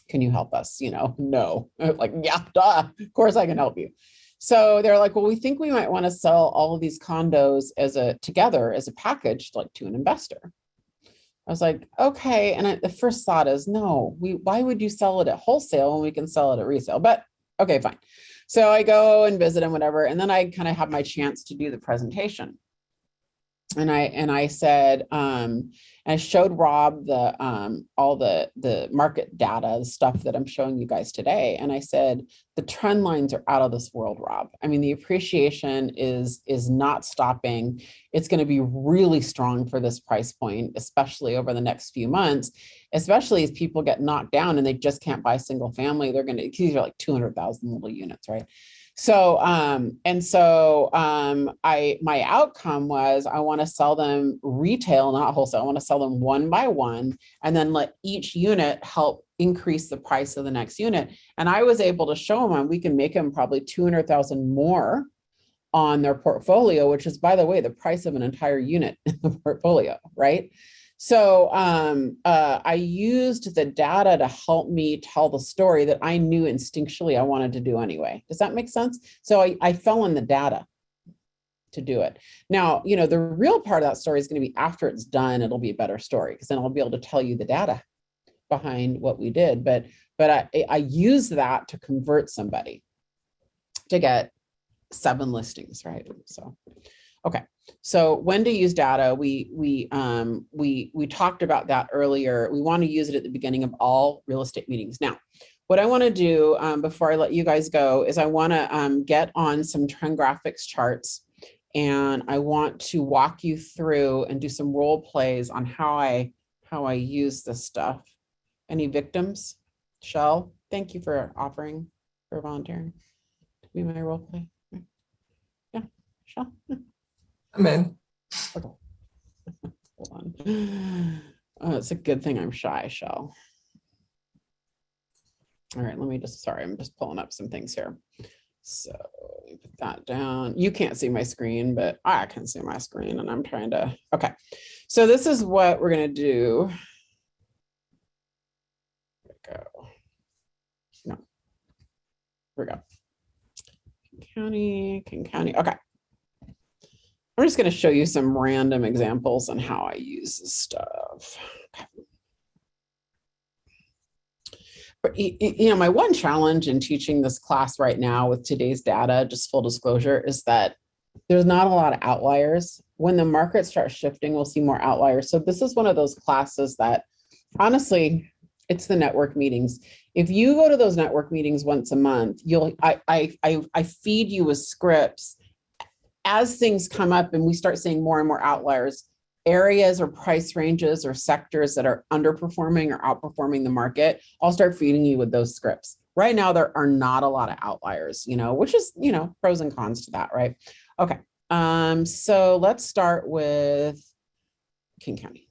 Can you help us? You know, no, like, yeah, duh, of course I can help you. So they're like, well, we think we might want to sell all of these condos together as a package, like to an investor. I was like, okay. And the first thought is, no, why would you sell it at wholesale when we can sell it at resale? But okay, fine. So I go and visit them, whatever. And then I kind of have my chance to do the presentation. And I said, I showed Rob all the market data, the stuff that I'm showing you guys today. And I said, the trend lines are out of this world, Rob. I mean, the appreciation is not stopping. It's going to be really strong for this price point, especially over the next few months, especially as people get knocked down and they just can't buy single family. They're going to, these are like 200,000 little units, right? So, my outcome was I want to sell them retail, not wholesale. I want to sell them one by one, and then let each unit help increase the price of the next unit. And I was able to show them we can make them probably 200,000 more on their portfolio, which is, by the way, the price of an entire unit in the portfolio, right? So I used the data to help me tell the story that I knew instinctually I wanted to do anyway. Does that make sense? So I fell in the data to do it. Now, you know, the real part of that story is going to be after it's done, it'll be a better story because then I'll be able to tell you the data behind what we did. But I used that to convert somebody to get 7 listings, right? So, okay. So when to use data, we talked about that earlier. We want to use it at the beginning of all real estate meetings. Now, what I want to do before I let you guys go is I want to get on some trend graphics charts, and I want to walk you through and do some role plays on how I use this stuff. Any victims? Shell, thank you for volunteering to be my role play. Yeah, Shell. I'm in. Okay. Hold on. It's a good thing I'm shy, Shell. All right, sorry, I'm just pulling up some things here. So let me put that down. You can't see my screen, but I can see my screen, and I'm trying to, okay. So this is what we're gonna do. There we go. No, we go. King County. Okay. I'm just going to show you some random examples on how I use this stuff. Okay. But, you know, my one challenge in teaching this class right now with today's data, just full disclosure, is that there's not a lot of outliers. When the market starts shifting, we'll see more outliers. So this is one of those classes that, honestly, it's the network meetings. If you go to those network meetings once a month, I feed you with scripts. As things come up and we start seeing more and more outliers, areas or price ranges or sectors that are underperforming or outperforming the market, I'll start feeding you with those scripts. Right now, there are not a lot of outliers, you know, which is, you know, pros and cons to that, right? Okay, so let's start with King County.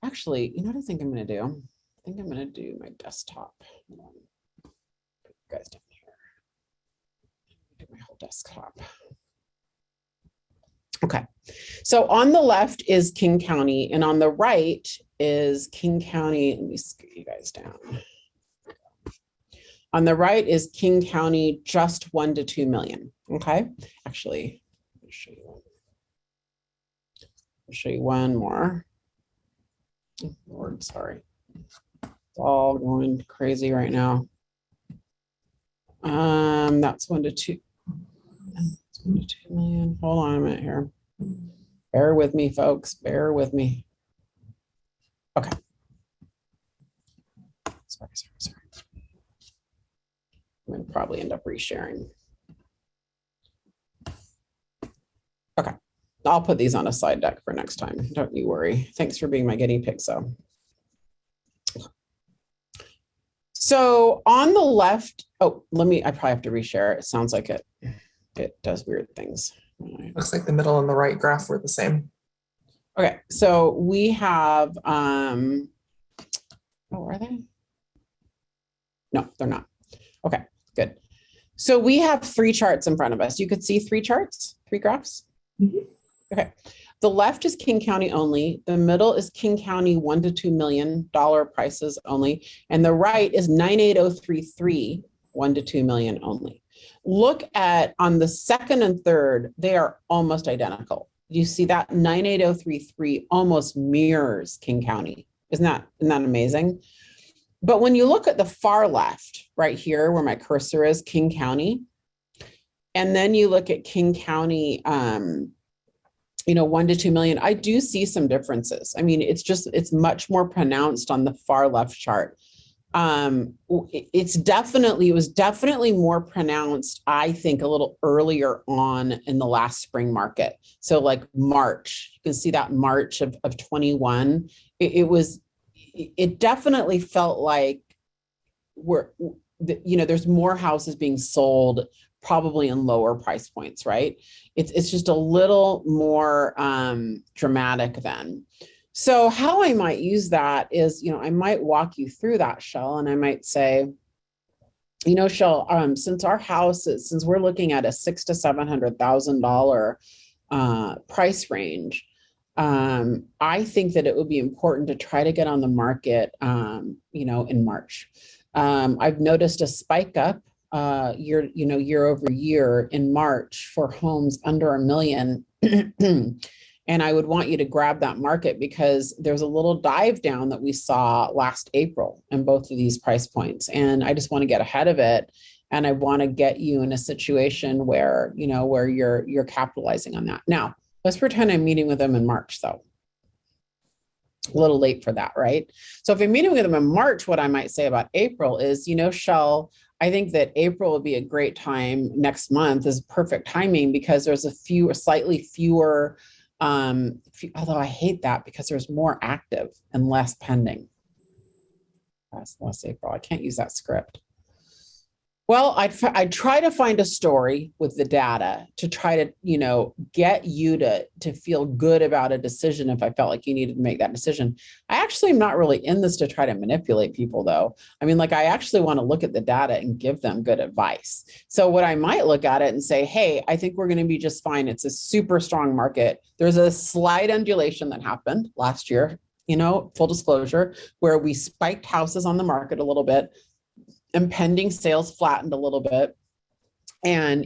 Actually, you know what I think I'm gonna do? I think I'm gonna do my desktop. Put you guys down here. Do my whole desktop. Okay, so on the left is King County, and on the right is King County. Let me scoot you guys down. On the right is King County, just 1 to 2 million. Okay, actually, let me show you one. I'll show you one more. Oh, Lord, sorry, it's all going crazy right now. That's 1 to 2. 1 to 2 million. Hold on a minute here. Bear with me, folks. Bear with me. Okay. Sorry. I'm going to probably end up resharing. Okay. I'll put these on a slide deck for next time. Don't you worry. Thanks for being my guinea pig. So on the left, oh, I probably have to reshare it. It sounds like it does weird things. Looks like the middle and the right graph were the same. Okay, so we have, oh, are they? No, they're not. Okay, good. So we have 3 charts in front of us. You could see 3 charts, 3 graphs. Mm-hmm. Okay, the left is King County only. The middle is King County $1 to $2 million prices only. And the right is 98033, 1 to 2 million only. Look at on the second and third, they are almost identical. You see that 98033 almost mirrors King County. Isn't that amazing? But when you look at the far left, right here where my cursor is, King County, and then you look at King County, you know, 1 to 2 million, I do see some differences. I mean, it's much more pronounced on the far left chart. It was definitely more pronounced, I think, a little earlier on in the last spring market. So like March, you can see that March of 21, it definitely felt like there's more houses being sold probably in lower price points, right? It's just a little more dramatic then. So how I might use that is, you know, I might walk you through that, Shell, and I might say, you know, Shell, since we're looking at a $600,000 to $700,000 price range, I think that it would be important to try to get on the market, you know, in March. I've noticed a spike up year over year in March for homes under $1 million. And I would want you to grab that market because there's a little dive down that we saw last April in both of these price points. And I just want to get ahead of it. And I want to get you in a situation where, you know, where you're capitalizing on that. Now, let's pretend I'm meeting with them in March, though. A little late for that, right? So if I'm meeting with them in March, what I might say about April is, you know, Shell, I think that April would be a great time. Next month is perfect timing because there's slightly fewer, although I hate that because there's more active and less pending. That's less April. I can't use that script. Well, I'd try to find a story with the data to try to, you know, get you to feel good about a decision if I felt like you needed to make that decision. I actually am not really in this to try to manipulate people, though. I mean, like, I actually want to look at the data and give them good advice. So what I might look at it and say, hey, I think we're going to be just fine. It's a super strong market. There's a slight undulation that happened last year, you know, full disclosure, where we spiked houses on the market a little bit. and pending sales flattened a little bit. And,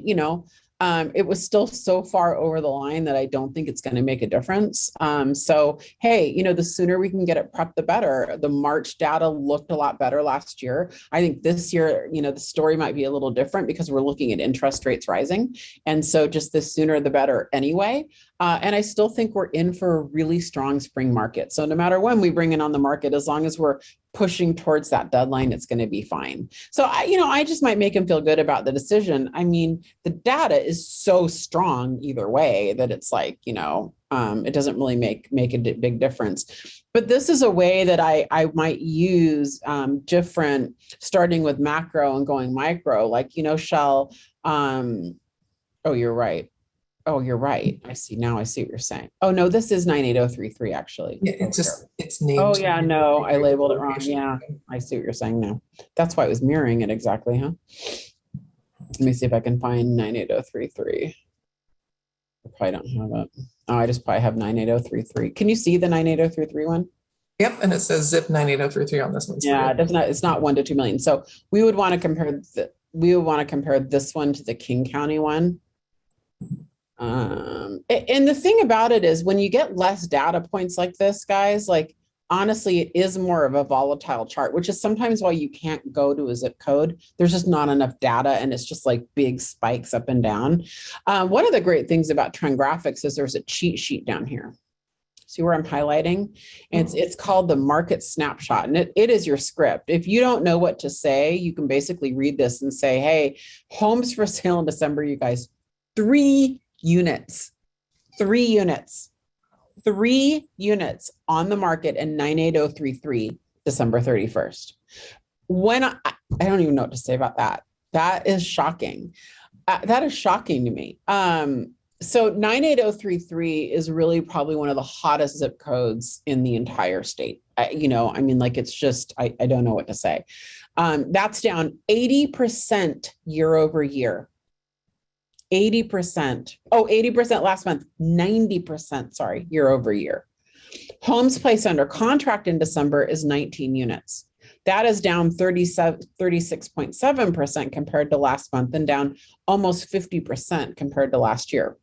it was still so far over the line that I don't think it's going to make a difference. So, hey, the sooner we can get it prepped, the better. The March data looked a lot better last year. I think this year, the story might be a little different because we're looking at interest rates rising. And so just the sooner the better anyway. And I still think we're in for a really strong spring market. So no matter when we bring it on the market, as long as we're pushing towards that deadline, it's going to be fine. So I just might make him feel good about the decision. I mean, the data is so strong either way that it's like, it doesn't really make a big difference. But this is a way that I might use different, starting with macro and going micro, like, Shell. Oh, you're right. Oh, you're right. I see. Now I see what you're saying. Oh, no, this is 98033 actually. Yeah, it's named. Oh, yeah, no, I labeled it wrong. Yeah, I see what you're saying now. That's why it was mirroring it exactly, huh? Let me see if I can find 98033. I probably don't have it. Oh, I just probably have 98033. Can you see the 98033 one? Yep, and it says zip 98033 on this one. Yeah, it does not. It's not 1 to 2 million. So we would want to compare. This one to the King County one. And the thing about it is when you get less data points like this, guys, like honestly, it is more of a volatile chart, which is sometimes why you can't go to a zip code. There's just not enough data and it's just like big spikes up and down. One of the great things about trend graphics is there's a cheat sheet down here. See where I'm highlighting? And it's called the market snapshot, and it is your script. If you don't know what to say, you can basically read this and say, hey, homes for sale in December, you guys, 3 units on the market in 98033, December 31st. When I don't even know what to say about that. That is shocking. That is shocking to me. So 98033 is really probably one of the hottest zip codes in the entire state. It's just, I don't know what to say. That's down 80% year over year. 80%. Oh, 80% last month, 90%, sorry, year over year. Homes placed under contract in December is 19 units. That is down 36.7% compared to last month and down almost 50% compared to last year.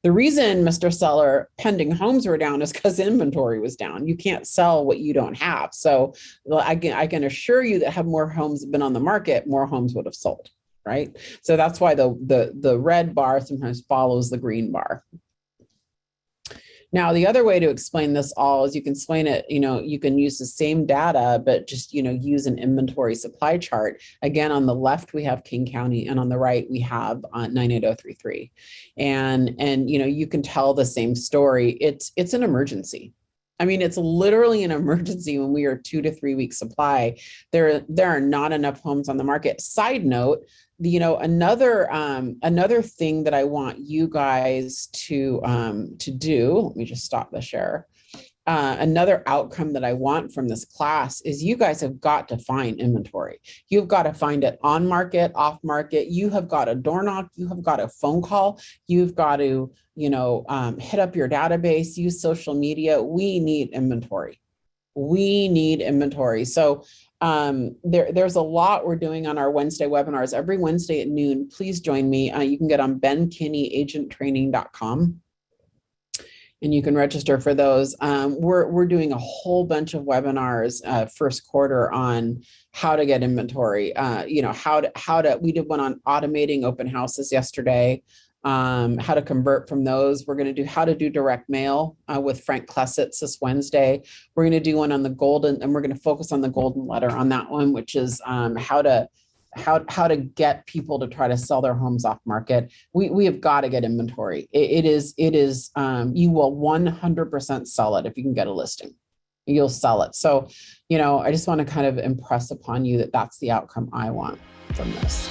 The reason, Mr. Seller, pending homes were down is because inventory was down. You can't sell what you don't have. So I can assure you that had more homes been on the market, more homes would have sold. Right. So that's why the red bar sometimes follows the green bar. Now, the other way to explain this all is you can explain it, you can use the same data, but just, use an inventory supply chart. Again, on the left, we have King County, and on the right, we have 98033. And you can tell the same story. It's an emergency. I mean, it's literally an emergency when we are 2 to 3 weeks supply. There are not enough homes on the market. Side note, another thing that I want you guys to do, let me just stop the share. Another outcome that I want from this class is you guys have got to find inventory. You've got to find it on market, off market. You have got a door knock. You have got a phone call. You've got to, hit up your database, use social media. We need inventory. So there's a lot we're doing on our Wednesday webinars. Every Wednesday at noon, please join me. You can get on benkinneyagenttraining.com. And you can register for those. We're doing a whole bunch of webinars first quarter on how to get inventory. We did one on automating open houses yesterday. How to convert from those. We're going to do how to do direct mail with Frank Klesitz this Wednesday. We're going to do one on the golden, and we're going to focus on the golden letter on that one, which is how to get people to try to sell their homes off market. We have got to get inventory. It is you will 100% sell it if you can get a listing. You'll sell it. So, I just want to kind of impress upon you that that's the outcome I want from this.